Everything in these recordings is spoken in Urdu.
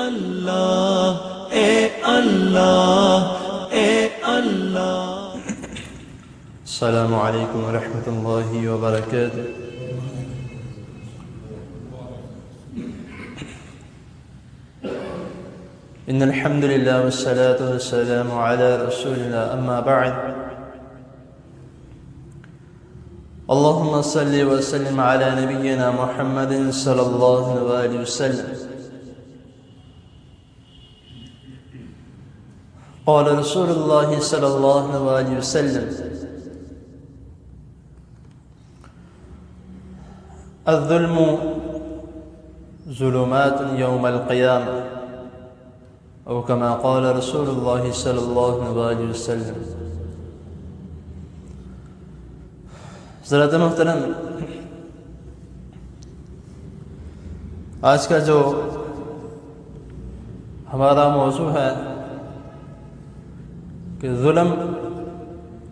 اللہ اے اللہ اے اللہ۔ السلام علیکم ورحمۃ اللہ وبرکاتہ۔ ان الحمد للہ والصلاة والسلام علی رسول اللہ، اما بعد، اللہم صلی وسلم علی نبینا محمد صلی اللہ علیہ وسلم۔ قال رسول اللہ صلی اللہ علیہ وسلم: الظلم ظلمات یوم القیامہ، او کما قال رسول اللہ صلی اللہ علیہ وسلم۔ حضرات محترم، آج کا جو ہمارا موضوع ہے کہ ظلم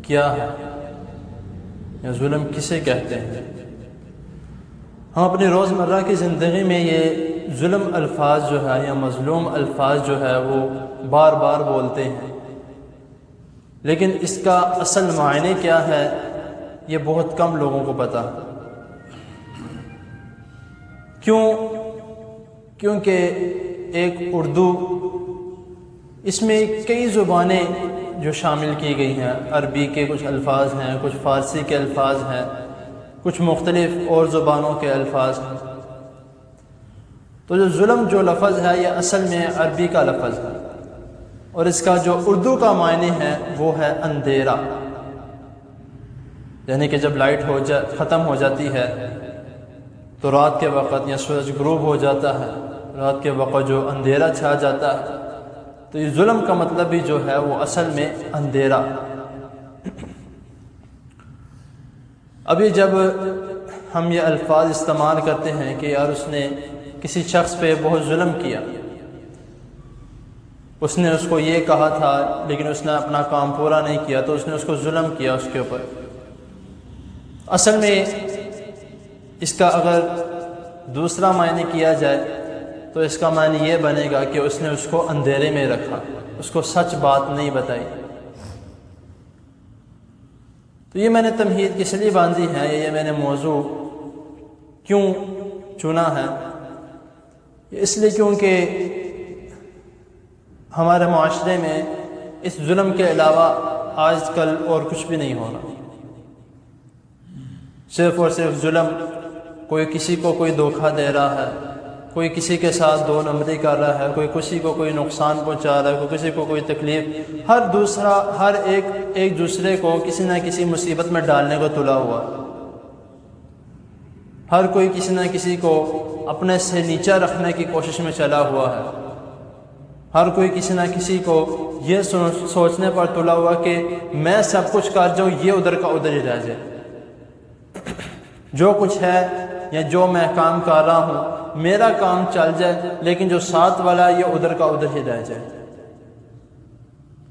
کیا ہے یا ظلم کسے کہتے ہیں۔ ہم اپنی روزمرہ کی زندگی میں یہ ظلم الفاظ جو ہے یا مظلوم الفاظ جو ہے وہ بار بار بولتے ہیں، لیکن اس کا اصل معنی کیا ہے یہ بہت کم لوگوں کو پتہ۔ کیونکہ ایک اردو، اس میں کئی زبانیں جو شامل کی گئی ہیں، عربی کے کچھ الفاظ ہیں، کچھ فارسی کے الفاظ ہیں، کچھ مختلف اور زبانوں کے الفاظ ہیں۔ تو جو ظلم جو لفظ ہے یہ اصل میں عربی کا لفظ ہے، اور اس کا جو اردو کا معنی ہے وہ ہے اندھیرا، یعنی کہ جب لائٹ ختم ہو جاتی ہے تو رات کے وقت یا سورج غروب ہو جاتا ہے، رات کے وقت جو اندھیرا چھا جاتا ہے، تو یہ ظلم کا مطلب بھی جو ہے وہ اصل میں اندھیرا۔ ابھی جب ہم یہ الفاظ استعمال کرتے ہیں کہ یار اس نے کسی شخص پہ بہت ظلم کیا، اس نے اس کو یہ کہا تھا لیکن اس نے اپنا کام پورا نہیں کیا، تو اس نے اس کو ظلم کیا اس کے اوپر۔ اصل میں اس کا اگر دوسرا معنی کیا جائے تو اس کا معنی یہ بنے گا کہ اس نے اس کو اندھیرے میں رکھا، اس کو سچ بات نہیں بتائی۔ تو یہ میں نے تمہید کس لیے باندھی ہے، یہ میں نے موضوع کیوں چنا ہے، اس لیے کیونکہ ہمارے معاشرے میں اس ظلم کے علاوہ آج کل اور کچھ بھی نہیں ہو رہا۔ صرف اور صرف ظلم، کوئی کسی کو کوئی دھوکہ دے رہا ہے، کوئی کسی کے ساتھ دو نمبری کر رہا ہے، کوئی کسی کو کوئی نقصان پہنچا رہا ہے، کوئی کسی کو کوئی تکلیف، ہر ایک دوسرے کو کسی نہ کسی مصیبت میں ڈالنے کو تلا ہوا۔ ہر کوئی کسی نہ کسی کو اپنے سے نیچا رکھنے کی کوشش میں چلا ہوا ہے۔ ہر کوئی کسی نہ کسی کو یہ سوچنے پر تلا ہوا کہ میں سب کچھ کر جاؤں، یہ ادھر کا ادھر ہی رہ جائے، جو کچھ ہے یا جو میں کام کر رہا ہوں میرا کام چل جائے، لیکن جو ساتھ والا ہے یہ ادھر کا ادھر ہی رہ جائے۔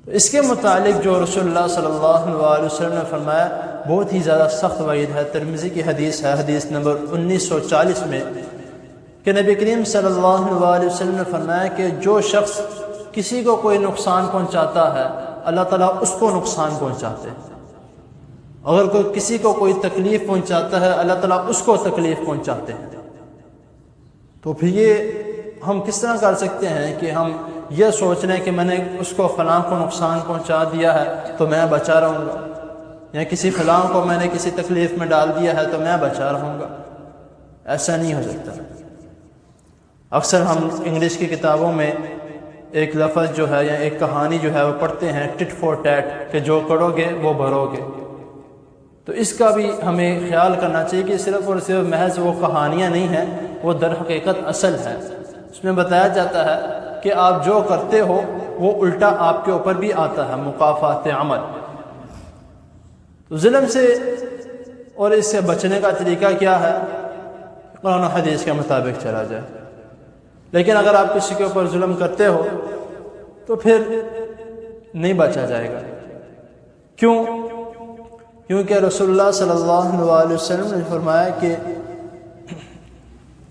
تو اس کے متعلق جو رسول اللہ صلی اللہ علیہ وسلم نے فرمایا بہت ہی زیادہ سخت وعید ہے۔ ترمذی کی حدیث ہے، حدیث نمبر 1940 میں، کہ نبی کریم صلی اللہ علیہ وسلم نے فرمایا کہ جو شخص کسی کو کوئی نقصان پہنچاتا ہے اللہ تعالیٰ اس کو نقصان پہنچاتے ہیں، اگر کوئی کسی کو کوئی تکلیف پہنچاتا ہے اللہ تعالیٰ اس کو تکلیف پہنچاتے ہیں۔ تو پھر یہ ہم کس طرح کر سکتے ہیں کہ ہم یہ سوچ رہے ہیں کہ میں نے اس کو فلاں کو نقصان پہنچا دیا ہے تو میں بچا رہوں گا، یا کسی فلاں کو میں نے کسی تکلیف میں ڈال دیا ہے تو میں بچا رہوں گا؟ ایسا نہیں ہو سکتا۔ اکثر ہم انگلش کی کتابوں میں ایک لفظ جو ہے یا ایک کہانی جو ہے وہ پڑھتے ہیں، ٹٹ فور ٹیٹ، کہ جو کرو گے وہ بھرو گے۔ تو اس کا بھی ہمیں خیال کرنا چاہیے کہ صرف اور صرف محض وہ کہانیاں نہیں ہیں، وہ در حقیقت اصل ہے۔ اس میں بتایا جاتا ہے کہ آپ جو کرتے ہو وہ الٹا آپ کے اوپر بھی آتا ہے، مکافات عمل۔ تو ظلم سے اور اس سے بچنے کا طریقہ کیا ہے؟ قرآن و حدیث کے مطابق چلا جائے۔ لیکن اگر آپ کسی کے اوپر ظلم کرتے ہو تو پھر نہیں بچا جائے گا۔ کیونکہ رسول اللہ صلی اللہ علیہ وسلم نے فرمایا کہ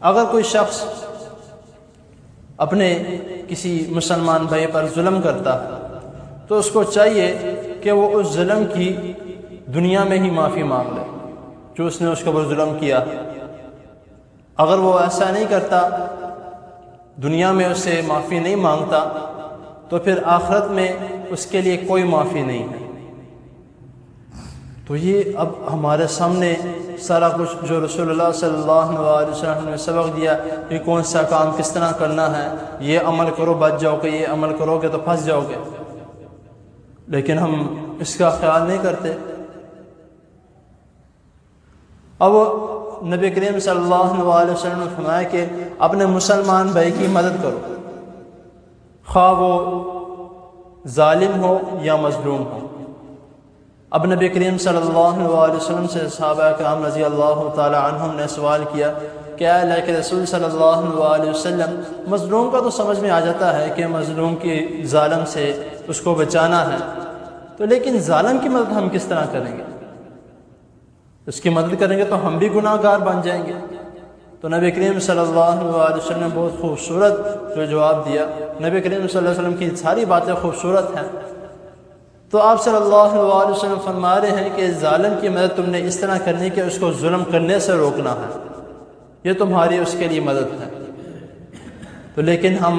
اگر کوئی شخص اپنے کسی مسلمان بھائی پر ظلم کرتا ہے تو اس کو چاہیے کہ وہ اس ظلم کی دنیا میں ہی معافی مانگ لے جو اس نے اس کے اوپر ظلم کیا. اگر وہ ایسا نہیں کرتا، دنیا میں اس سے معافی نہیں مانگتا، تو پھر آخرت میں اس کے لیے کوئی معافی نہیں ہے. تو یہ اب ہمارے سامنے سارا کچھ جو رسول اللہ صلی اللہ علیہ وسلم نے سبق دیا کہ کون سا کام کس طرح کرنا ہے، یہ عمل کرو بچ جاؤ گے، یہ عمل کرو گے تو پھنس جاؤ گے، لیکن ہم اس کا خیال نہیں کرتے. اب نبی کریم صلی اللہ علیہ وسلم نے فرمایا کہ اپنے مسلمان بھائی کی مدد کرو، خواہ وہ ظالم ہو یا مظلوم ہو. اب نبی کریم صلی اللہ علیہ وسلم سے صحابہ کرام رضی اللہ تعالی عنہم نے سوال کیا کہ اے اللہ کے رسول صلی اللہ علیہ وسلم، مظلوم کا تو سمجھ میں آ جاتا ہے کہ مظلوم کی ظالم سے اس کو بچانا ہے، تو لیکن ظالم کی مدد ہم کس طرح کریں گے؟ اس کی مدد کریں گے تو ہم بھی گناہ گار بن جائیں گے. تو نبی کریم صلی اللہ علیہ وسلم نے بہت خوبصورت جو جواب دیا. نبی کریم صلی اللہ علیہ وسلم کی ساری باتیں خوبصورت ہیں، تو آپ صلی اللہ علیہ وسلم فرما رہے ہیں کہ ظالم کی مدد تم نے اس طرح کرنی کہ اس کو ظلم کرنے سے روکنا ہے، یہ تمہاری اس کے لیے مدد ہے. تو لیکن ہم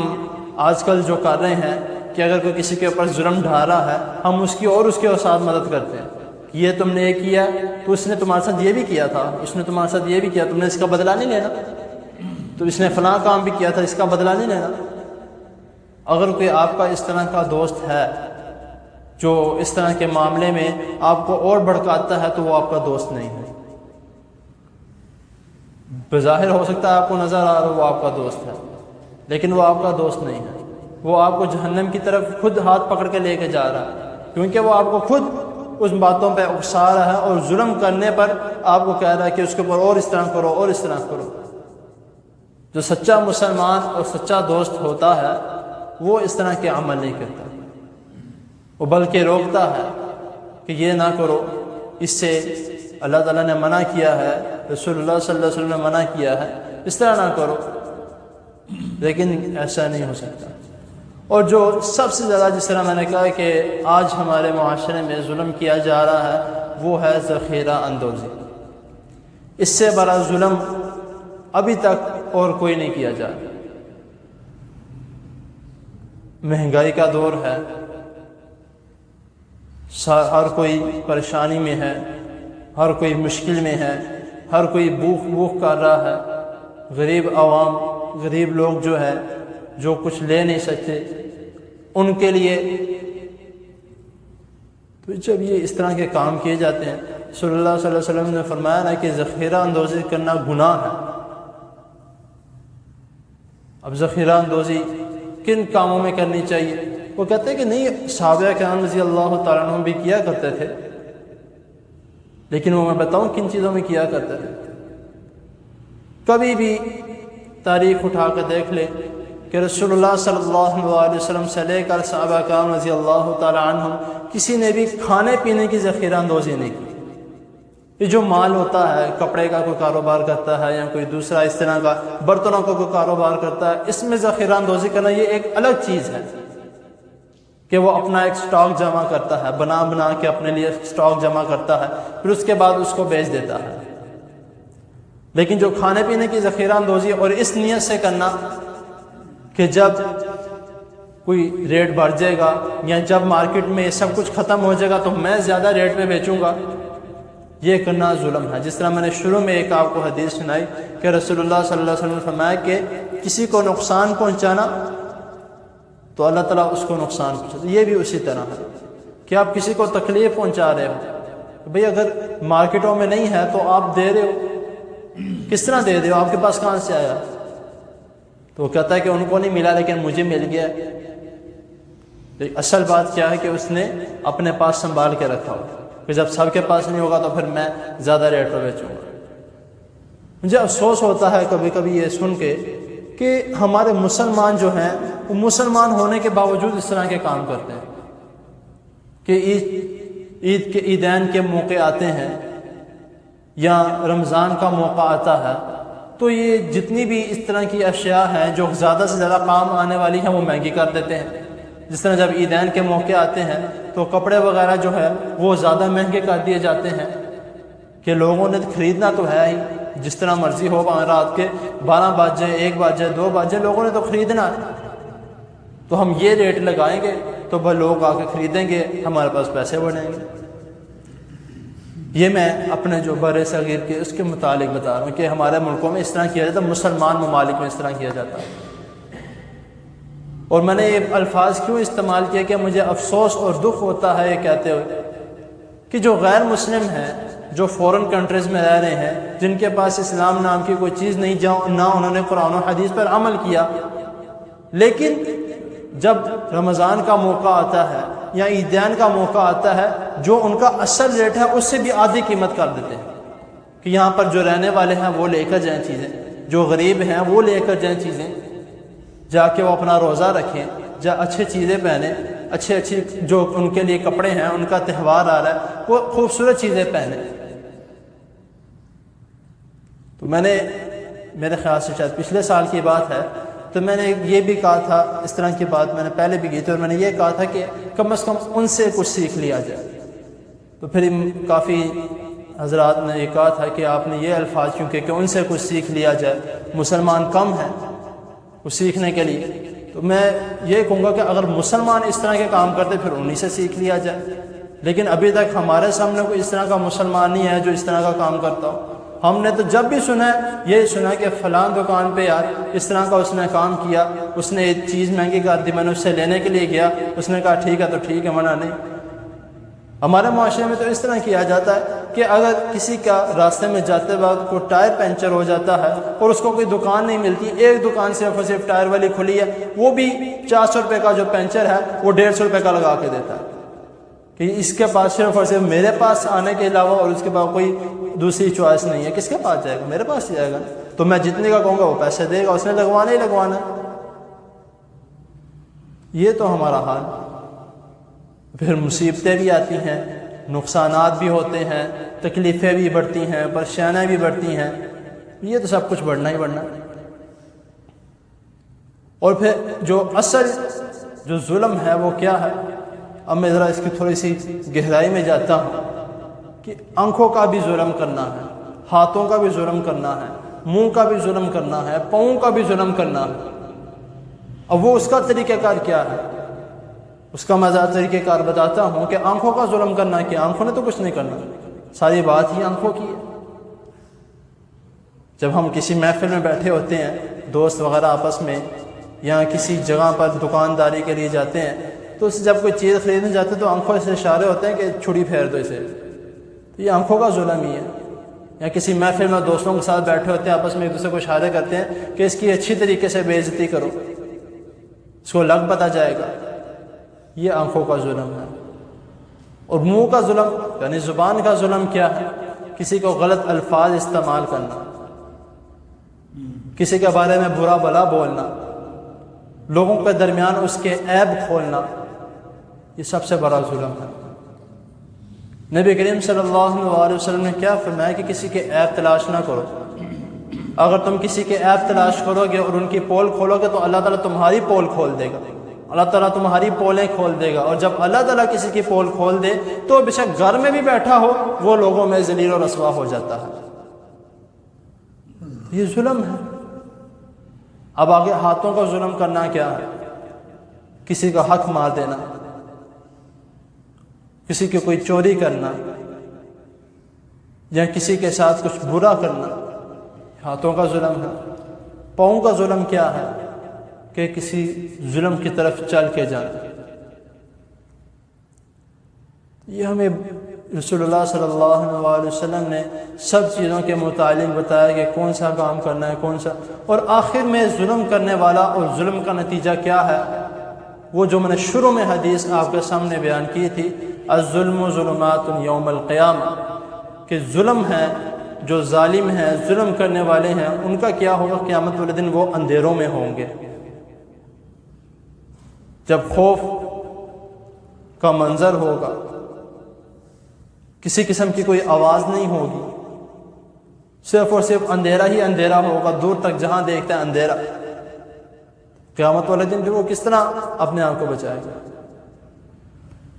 آج کل جو کر رہے ہیں کہ اگر کوئی کسی کے اوپر ظلم ڈھا رہا ہے، ہم اس کی اور اس کے ساتھ مدد کرتے ہیں کہ یہ تم نے یہ کیا تو اس نے تمہارے ساتھ یہ بھی کیا تھا، اس نے تمہارے ساتھ یہ بھی کیا، تم نے اس کا بدلہ نہیں لینا، تو اس نے فلاں کام بھی کیا تھا، اس کا بدلہ نہیں لینا. اگر کوئی آپ کا اس طرح کا دوست ہے جو اس طرح کے معاملے میں آپ کو اور بھڑکاتا ہے، تو وہ آپ کا دوست نہیں ہے. بظاہر ہو سکتا ہے آپ کو نظر آ رہا وہ آپ کا دوست ہے، لیکن وہ آپ کا دوست نہیں ہے. وہ آپ کو جہنم کی طرف خود ہاتھ پکڑ کے لے کے جا رہا ہے، کیونکہ وہ آپ کو خود اس باتوں پہ اکسا رہا ہے اور ظلم کرنے پر آپ کو کہہ رہا ہے کہ اس کے اوپر اور اس طرح کرو اور اس طرح کرو. جو سچا مسلمان اور سچا دوست ہوتا ہے وہ اس طرح کے عمل نہیں کرتا، وہ بلکہ روکتا ہے کہ یہ نہ کرو، اس سے اللہ تعالیٰ نے منع کیا ہے، رسول اللہ صلی اللہ علیہ وسلم نے منع کیا ہے، اس طرح نہ کرو. لیکن ایسا نہیں ہو سکتا. اور جو سب سے زیادہ، جس طرح میں نے کہا کہ آج ہمارے معاشرے میں ظلم کیا جا رہا ہے، وہ ہے ذخیرہ اندوزی. اس سے بڑا ظلم ابھی تک اور کوئی نہیں کیا جا رہا. مہنگائی کا دور ہے، ہر کوئی پریشانی میں ہے، ہر کوئی مشکل میں ہے، ہر کوئی بھوک کر رہا ہے. غریب عوام، غریب لوگ جو ہے جو کچھ لے نہیں سکتے، ان کے لیے تو جب یہ اس طرح کے کام کیے جاتے ہیں، صلی اللہ صلی اللہ علیہ وسلم نے فرمایا نا کہ ذخیرہ اندوزی کرنا گناہ ہے. اب ذخیرہ اندوزی کن کاموں میں کرنی چاہیے؟ وہ کہتے ہیں کہ نہیں، صحابہ کرام رضی اللہ تعالیٰ عنہ بھی کیا کرتے تھے، لیکن وہ میں بتاؤں کن چیزوں میں کیا کرتے تھے. کبھی بھی تاریخ اٹھا کر دیکھ لیں کہ رسول اللہ صلی اللہ علیہ وسلم سے لے کر صحابہ کرام رضی اللہ تعالیٰ عنہ کسی نے بھی کھانے پینے کی ذخیرہ اندوزی نہیں کی. یہ جو مال ہوتا ہے، کپڑے کا کوئی کاروبار کرتا ہے یا کوئی دوسرا اس طرح کا برتنوں کا کوئی کاروبار کرتا ہے، اس میں ذخیرہ اندوزی کرنا یہ ایک الگ چیز ہے کہ وہ اپنا ایک سٹاک جمع کرتا ہے، بنا کے اپنے لیے سٹاک جمع کرتا ہے، پھر اس کے بعد اس کو بیچ دیتا ہے. لیکن جو کھانے پینے کی ذخیرہ اندوزی اور اس نیت سے کرنا کہ جب کوئی ریٹ بڑھ جائے گا یا جب مارکیٹ میں یہ سب کچھ ختم ہو جائے گا تو میں زیادہ ریٹ پہ بیچوں گا، یہ کرنا ظلم ہے. جس طرح میں نے شروع میں ایک آپ کو حدیث سنائی کہ رسول اللہ صلی اللہ علیہ وسلم نے فرمایا کہ کسی کو نقصان پہنچانا تو اللہ تعالیٰ اس کو نقصان پہنچاتا. یہ بھی اسی طرح ہے کہ آپ کسی کو تکلیف پہنچا رہے ہو. بھئی اگر مارکیٹوں میں نہیں ہے تو آپ دے رہے ہو، کس طرح دے رہے ہو؟ آپ کے پاس کہاں سے آیا؟ تو وہ کہتا ہے کہ ان کو نہیں ملا لیکن مجھے مل گیا. اصل بات کیا ہے کہ اس نے اپنے پاس سنبھال کے رکھا ہو کہ جب سب کے پاس نہیں ہوگا تو پھر میں زیادہ ریٹ پر بیچوں گا. مجھے افسوس ہوتا ہے کبھی کبھی یہ سن کے کہ ہمارے مسلمان جو ہیں وہ مسلمان ہونے کے باوجود اس طرح کے کام کرتے ہیں کہ عیدین کے موقع آتے ہیں یا رمضان کا موقع آتا ہے تو یہ جتنی بھی اس طرح کی اشیاء ہیں جو زیادہ سے زیادہ کام آنے والی ہیں وہ مہنگی کر دیتے ہیں. جس طرح جب عیدین کے موقع آتے ہیں تو کپڑے وغیرہ جو ہے وہ زیادہ مہنگے کر دیے جاتے ہیں کہ لوگوں نے خریدنا تو ہے ہی، جس طرح مرضی ہو، رات کے 12 بج جائے، 1 بج جائے، 2 بج جائے، لوگوں نے تو خریدنا ہے. تو ہم یہ ریٹ لگائیں گے تو بھائی لوگ آ کے خریدیں گے، ہمارے پاس پیسے بڑھیں گے. یہ میں اپنے جو بر صغیر کے اس کے متعلق بتا رہا ہوں کہ ہمارے ملکوں میں اس طرح کیا جاتا ہے، مسلمان ممالک میں اس طرح کیا جاتا ہے. اور میں نے یہ الفاظ کیوں استعمال کیا کہ مجھے افسوس اور دکھ ہوتا ہے یہ کہتے ہوئے کہ جو غیر مسلم ہیں، جو فورن کنٹریز میں رہ رہے ہیں، جن کے پاس اسلام نام کی کوئی چیز نہیں، نہ انہوں نے قرآن و حدیث پر عمل کیا، لیکن جب رمضان کا موقع آتا ہے یا عیدین کا موقع آتا ہے، جو ان کا اصل ریٹ ہے اس سے بھی آدھی قیمت کر دیتے ہیں کہ یہاں پر جو رہنے والے ہیں وہ لے کر جائیں چیزیں، جو غریب ہیں وہ لے کر جائیں چیزیں، جا کے وہ اپنا روزہ رکھیں، اچھی چیزیں پہنیں، اچھے جو ان کے لیے کپڑے ہیں، ان کا تہوار آ رہا ہے، وہ خوبصورت چیزیں پہنیں. تو میں نے، میرے خیال سے شاید پچھلے سال کی بات ہے، تو میں نے یہ بھی کہا تھا، اس طرح کی بات میں نے پہلے بھی کی تھی، اور میں نے یہ کہا تھا کہ کم از کم ان سے کچھ سیکھ لیا جائے. تو پھر کافی حضرات نے یہ کہا تھا کہ آپ نے یہ الفاظ کیوں کہ ان سے کچھ سیکھ لیا جائے، مسلمان کم ہیں کچھ سیکھنے کے لیے. تو میں یہ کہوں گا کہ اگر مسلمان اس طرح کے کام کرتے پھر انہی سے سیکھ لیا جائے. لیکن ابھی تک ہمارے سامنے کوئی اس طرح کا مسلمان نہیں ہے جو اس طرح کا کام کرتا ہو. ہم نے تو جب بھی سنا ہے یہ سنا کہ فلاں دکان پہ یار اس طرح کا اس نے کام کیا، اس نے ایک چیز مہنگی کر دی، میں نے اس سے لینے کے لیے گیا، اس نے کہا ٹھیک ہے تو ٹھیک ہے، منع نہیں. ہمارے معاشرے میں تو اس طرح کیا جاتا ہے کہ اگر کسی کا راستے میں جاتے وقت کوئی ٹائر پنچر ہو جاتا ہے اور اس کو کوئی دکان نہیں ملتی، ایک دکان صرف اور صرف ٹائر والی کھلی ہے، وہ بھی 400 روپے کا جو پنچر ہے وہ 150 روپے کا لگا کے دیتا ہے کہ اس کے پاس صرف اور صرف میرے پاس آنے کے علاوہ اور اس کے بعد کوئی دوسری چوائس نہیں ہے. کس کے پاس جائے گا؟ میرے پاس جائے گا. تو میں جتنے کا کہوں گا وہ پیسے دے گا، اس نے لگوانا ہی لگوانا. یہ تو ہمارا حال. پھر مصیبتیں بھی آتی ہیں، نقصانات بھی ہوتے ہیں، تکلیفیں بھی بڑھتی ہیں، پریشانیاں بھی بڑھتی ہیں. یہ تو سب کچھ بڑھنا ہی بڑھنا. اور پھر جو اصل جو ظلم ہے وہ کیا ہے؟ اب میں ذرا اس کی تھوڑی سی گہرائی میں جاتا ہوں کہ آنکھوں کا بھی ظلم کرنا ہے، ہاتھوں کا بھی ظلم کرنا ہے، منہ کا بھی ظلم کرنا ہے، پاؤں کا بھی ظلم کرنا ہے. اب وہ اس کا طریقہ کار کیا ہے؟ اس کا میں طریقہ کار بتاتا ہوں کہ آنکھوں کا ظلم کرنا کہ آنکھوں نے تو کچھ نہیں کرنا، ساری بات ہی آنکھوں کی ہے. جب ہم کسی محفل میں بیٹھے ہوتے ہیں، دوست وغیرہ آپس میں، یا کسی جگہ پر دکانداری کے لیے جاتے ہیں، تو اس سے جب کوئی چیز خریدنے جاتے ہیں تو آنکھوں سے اشارے ہوتے ہیں کہ چھڑی پھیر دو اسے. تو یہ آنکھوں کا ظلم ہی ہے. یا کسی محفل میں دوستوں کے ساتھ بیٹھے ہوتے ہیں، آپس میں ایک دوسرے کو اشارے کرتے ہیں کہ اس کی اچھی طریقے سے بے عزتی کرو، اس کو لگ پتہ جائے گا. یہ آنکھوں کا ظلم ہے. اور منہ کا ظلم یعنی زبان کا ظلم کیا ہے؟ کسی کو غلط الفاظ استعمال کرنا، کسی کے بارے میں برا بھلا بولنا، لوگوں کے درمیان اس کے عیب کھولنا، یہ سب سے بڑا ظلم ہے. نبی کریم صلی اللہ علیہ وسلم نے کیا فرمایا کہ کسی کے عیب تلاش نہ کرو. اگر تم کسی کے عیب تلاش کرو گے اور ان کی پول کھولو گے تو اللہ تعالیٰ تمہاری پول کھول دے گا. اللہ تعالیٰ تمہاری پولیں کھول دے گا. اور جب اللہ تعالیٰ کسی کی پول کھول دے تو بے شک گھر میں بھی بیٹھا ہو وہ لوگوں میں ذلیل و رسوا ہو جاتا ہے. یہ ظلم ہے. اب آگے ہاتھوں کا ظلم کرنا کیا ہے؟ کسی کا حق مار دینا، کسی کی کوئی چوری کرنا، یا کسی کے ساتھ کچھ برا کرنا، ہاتھوں کا ظلم ہے. پاؤں کا ظلم کیا ہے؟ کہ کسی ظلم کی طرف چل کے جانا. یہ ہمیں رسول اللہ صلی اللہ علیہ وسلم نے سب چیزوں کے متعلق بتایا کہ کون سا کام کرنا ہے، کون سا. اور آخر میں ظلم کرنے والا اور ظلم کا نتیجہ کیا ہے؟ وہ جو میں نے شروع میں حدیث آپ کے سامنے بیان کی تھی، الظلم ظلمات یوم القیامہ، کہ ظلم ہے، جو ظالم ہیں، ظلم کرنے والے ہیں، ان کا کیا ہوگا قیامت والے دن؟ وہ اندھیروں میں ہوں گے. جب خوف کا منظر ہوگا، کسی قسم کی کوئی آواز نہیں ہوگی، صرف اور صرف اندھیرا ہی اندھیرا ہوگا، دور تک جہاں دیکھتا ہے اندھیرا۔ قیامت والے دن پھر وہ کس طرح اپنے آپ کو بچائے گا؟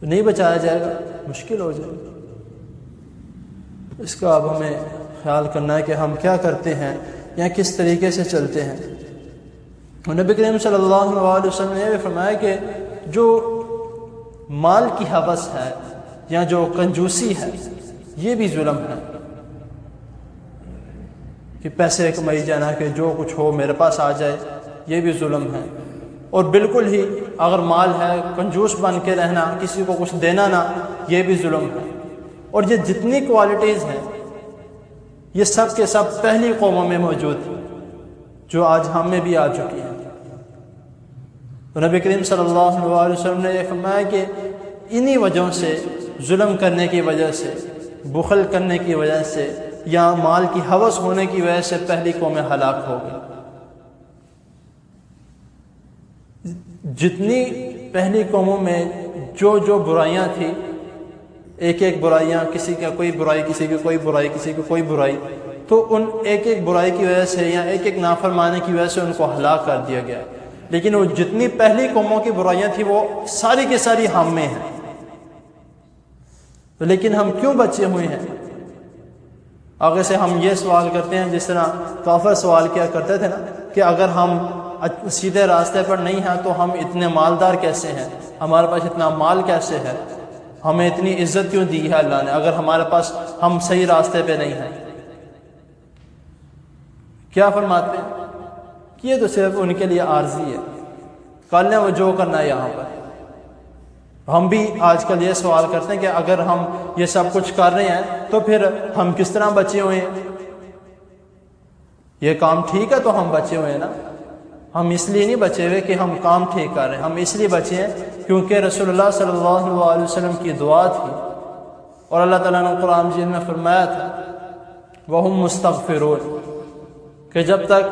نہیں بچایا جائے گا، مشکل ہو جائے گا۔ اس کا اب ہمیں خیال کرنا ہے کہ ہم کیا کرتے ہیں یا کس طریقے سے چلتے ہیں۔ نبی کریم صلی اللہ علیہ وسلم نے یہ فرمایا کہ جو مال کی ہوس ہے یا جو کنجوسی ہے یہ بھی ظلم ہے، کہ پیسے کمائی جانا، کہ جو کچھ ہو میرے پاس آ جائے، یہ بھی ظلم ہے۔ اور بالکل ہی اگر مال ہے کنجوس بن کے رہنا، کسی کو کچھ دینا نہ، یہ بھی ظلم ہے۔ اور یہ جتنی کوالٹیز ہیں یہ سب کے سب پہلی قوموں میں موجود ہیں جو آج ہم میں بھی آ چکی ہیں۔ تو نبی کریم صلی اللہ علیہ وسلم نے یہ فرمایا کہ انہی وجہوں سے، ظلم کرنے کی وجہ سے، بخل کرنے کی وجہ سے یا مال کی ہوس ہونے کی وجہ سے پہلی قومیں ہلاک ہو گئی۔ جتنی پہلی قوموں میں جو برائیاں تھیں، ایک ایک برائیاں، کسی کا کوئی برائی، کسی کی کوئی برائی، کسی کی کوئی برائی، تو ان ایک ایک برائی کی وجہ سے یا ایک ایک نافرمانی کی وجہ سے ان کو ہلاک کر دیا گیا۔ لیکن وہ جتنی پہلی قوموں کی برائیاں تھیں وہ ساری کی ساری ہم میں ہیں۔ لیکن ہم کیوں بچے ہوئے ہیں؟ آگے سے ہم یہ سوال کرتے ہیں جس طرح کافر سوال کیا کرتے تھے نا، کہ اگر ہم سیدھے راستے پر نہیں ہیں تو ہم اتنے مالدار کیسے ہیں، ہمارے پاس اتنا مال کیسے ہے، ہمیں اتنی عزت کیوں دی ہے اللہ نے اگر ہمارے پاس ہم صحیح راستے پہ نہیں ہیں؟ کیا فرماتے ہیں کہ یہ تو صرف ان کے لیے عارضی ہے، کل نے وہ جو کرنا ہے یہاں پر۔ ہم بھی آج کل یہ سوال کرتے ہیں کہ اگر ہم یہ سب کچھ کر رہے ہیں تو پھر ہم کس طرح بچے ہوئے ہیں؟ یہ کام ٹھیک ہے تو ہم بچے ہوئے ہیں نا۔ ہم اس لیے نہیں بچے ہوئے کہ ہم کام ٹھیک کر رہے ہیں، ہم اس لیے بچے ہیں کیونکہ رسول اللہ صلی اللہ علیہ وسلم کی دعا تھی، اور اللہ تعالیٰ نے قرآن مجید میں فرمایا تھا وَهُمْ مُسْتَغْفِرُونَ، کہ جب تک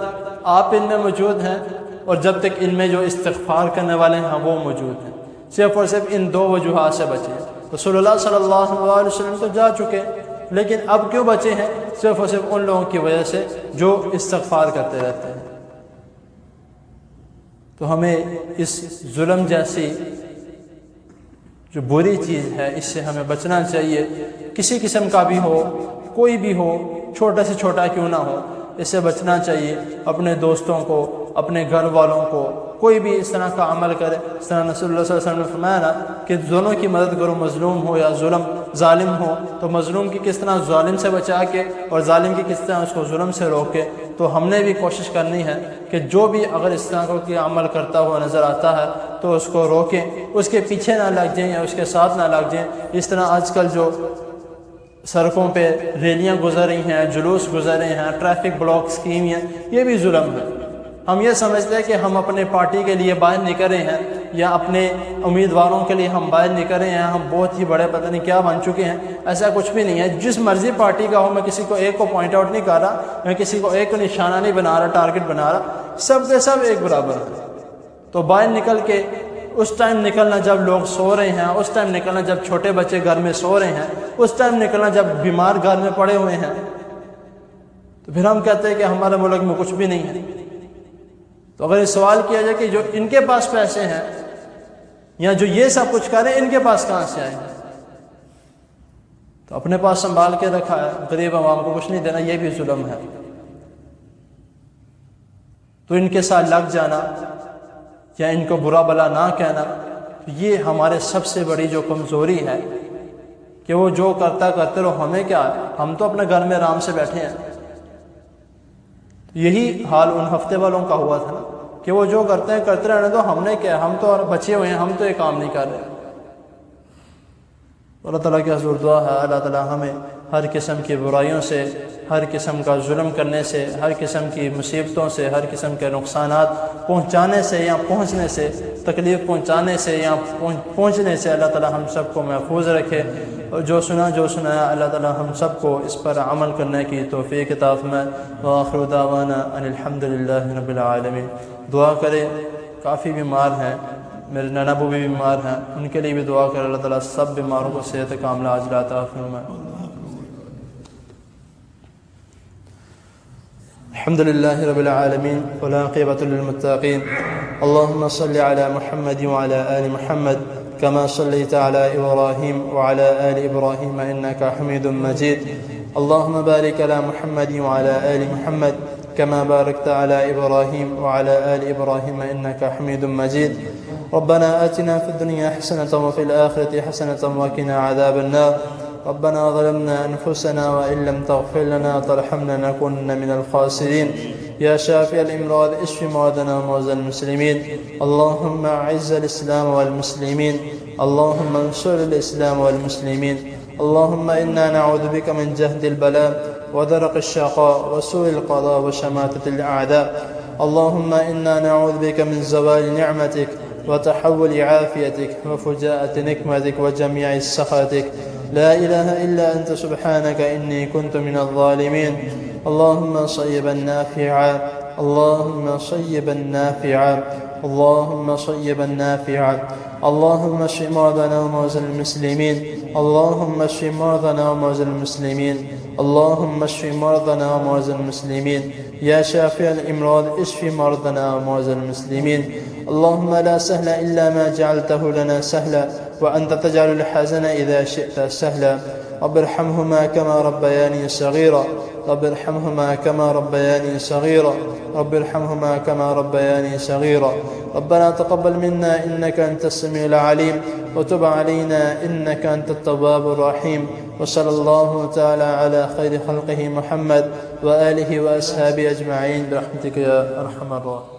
آپ ان میں موجود ہیں اور جب تک ان میں جو استغفار کرنے والے ہیں وہ موجود ہیں، صرف اور صرف ان دو وجوہات سے بچے ہیں۔ رسول اللہ صلی اللہ علیہ وسلم تو جا چکے، لیکن اب کیوں بچے ہیں؟ صرف اور صرف ان لوگوں کی وجہ سے جو استغفار کرتے رہتے ہیں۔ تو ہمیں اس ظلم جیسی جو بری چیز ہے اس سے ہمیں بچنا چاہیے، کسی قسم کا بھی ہو، کوئی بھی ہو، چھوٹا سے چھوٹا کیوں نہ ہو، اس سے بچنا چاہیے۔ اپنے دوستوں کو، اپنے گھر والوں کو، کوئی بھی اس طرح کا عمل کرے، اس طرح رسول اللہ صلی اللہ علیہ وسلم نے فرمایا نا کہ دونوں کی مدد کرو، مظلوم ہو یا ظالم ہو، تو مظلوم کی کس طرح ظالم سے بچا کے اور ظالم کی کس طرح اس کو ظلم سے روکے۔ تو ہم نے بھی کوشش کرنی ہے کہ جو بھی اگر اس طرح کا عمل کرتا ہوا نظر آتا ہے تو اس کو روکیں، اس کے پیچھے نہ لگ جائیں یا اس کے ساتھ نہ لگ جائیں۔ اس طرح آج کل جو سڑکوں پہ ریلیاں گزر رہی ہیں، جلوس گزر رہے ہیں، ٹریفک بلاک اسکیم ہیں، یہ بھی ظلم ہے۔ ہم یہ سمجھتے ہیں کہ ہم اپنے پارٹی کے لیے باہر نکل رہے ہیں یا اپنے امیدواروں کے لیے ہم باہر نکل رہے ہیں، ہم بہت ہی بڑے پتہ نہیں کیا بن چکے ہیں۔ ایسا کچھ بھی نہیں ہے، جس مرضی پارٹی کا ہو، میں کسی کو ایک کو پوائنٹ آؤٹ نہیں کر رہا، میں کسی کو ایک کو نشانہ نہیں بنا رہا، ٹارگٹ بنا رہا، سب کے سب ایک برابر ہیں۔ تو باہر نکل کے اس ٹائم نکلنا جب لوگ سو رہے ہیں، اس ٹائم نکلنا جب چھوٹے بچے گھر میں سو رہے ہیں، اس ٹائم نکلنا جب بیمار گھر میں پڑے ہوئے ہیں، تو پھر ہم کہتے ہیں کہ ہمارے ملک میں کچھ بھی نہیں ہے۔ تو اگر یہ سوال کیا جائے کہ جو ان کے پاس پیسے ہیں یا جو یہ سب کچھ کر رہے ہیں ان کے پاس کہاں سے آئے ہیں؟ تو اپنے پاس سنبھال کے رکھا ہے، غریب عوام کو کچھ نہیں دینا، یہ بھی ظلم ہے۔ تو ان کے ساتھ لگ جانا یا ان کو برا بلا نہ کہنا، یہ ہمارے سب سے بڑی جو کمزوری ہے کہ وہ جو کرتے رہو، ہمیں کیا ہے، ہم تو اپنے گھر میں آرام سے بیٹھے ہیں۔ یہی حال ان ہفتے والوں کا ہوا تھا نا کہ وہ جو کرتے ہیں کرتے رہنے دو، ہم نے کیا، ہم تو بچے ہوئے ہیں، ہم تو یہ کام نہیں کر رہے۔ اللہ تعالیٰ کی حضور دعا ہے اللہ تعالیٰ ہمیں ہر قسم کی برائیوں سے، ہر قسم کا ظلم کرنے سے، ہر قسم کی مصیبتوں سے، ہر قسم کے نقصانات پہنچانے سے یا پہنچنے سے، تکلیف پہنچانے سے یا پہنچنے سے اللہ تعالیٰ ہم سب کو محفوظ رکھے، اور جو سنایا اللہ تعالیٰ ہم سب کو اس پر عمل کرنے کی توفیق عطا فرمائے۔ وآخر دعوانا ان الحمد للہ رب العالمین۔ دعا کرے، کافی بیمار ہیں، میرے نانا ابو بھی بیمار ہیں، ان کے لیے بھی دعا کرے اللہ تعالیٰ سب بیماروں کو صحت کاملہ عاجلہ عطا فرمائے۔ الحمد لله رب العالمين والعاقبة للمتقين. اللهم صل على محمد وعلى آل محمد كما صليت على إبراهيم وعلى آل إبراهيم إنك حميد مجيد. اللهم بارك على محمد وعلى آل محمد كما باركت على إبراهيم وعلى آل إبراهيم إنك حميد مجيد. ربنا آتنا في الدنيا حسنة وفي الآخرة حسنة وقنا عذاب النار. ربنا ظلمنا أنفسنا وإن لم تغفر لنا وترحمنا لنكونن من الخاسرين. يا شافي الأمراض اشف مرضنا ومرضى المسلمين. اللهم أعز الإسلام والمسلمين. اللهم انصر الإسلام والمسلمين. اللهم إنا نعوذ بك من جهد البلاء ودرق الشقاء وسوء القضاء وشماتة الأعداء. اللهم إنا نعوذ بك من زوال نعمتك وتحول عافيتك وفجاءة نكمتك وجميع سخطك. لا إله إلا أنت سبحانك إني كنت من الظالمين. اللهم صيبا نافعا. اللهم صيبا نافعا. اللهم صيبا نافعا. اللهم اشف مرضنا ومرضى المسلمين. اللهم اشف مرضنا ومرضى المسلمين. اللهم اشف مرضنا ومرضى المسلمين. يا شافي الأمراض اشف مرضنا ومرضى المسلمين. اللهم لا سهل إلا ما جعلته لنا سهلا وأنت تجعل الحزن إذا شئت سهلا. رب ارحمهما كما ربياني صغيرا. رب ارحمهما كما ربياني صغيرا. رب ارحمهما كما ربياني صغيرا. ربنا تقبل منا إنك أنت السميع العليم وتب علينا إنك أنت التواب الرحيم. وصلى الله تعالى على خير خلقه محمد وآله وأصحابه أجمعين برحمتك يا أرحم الراحمين.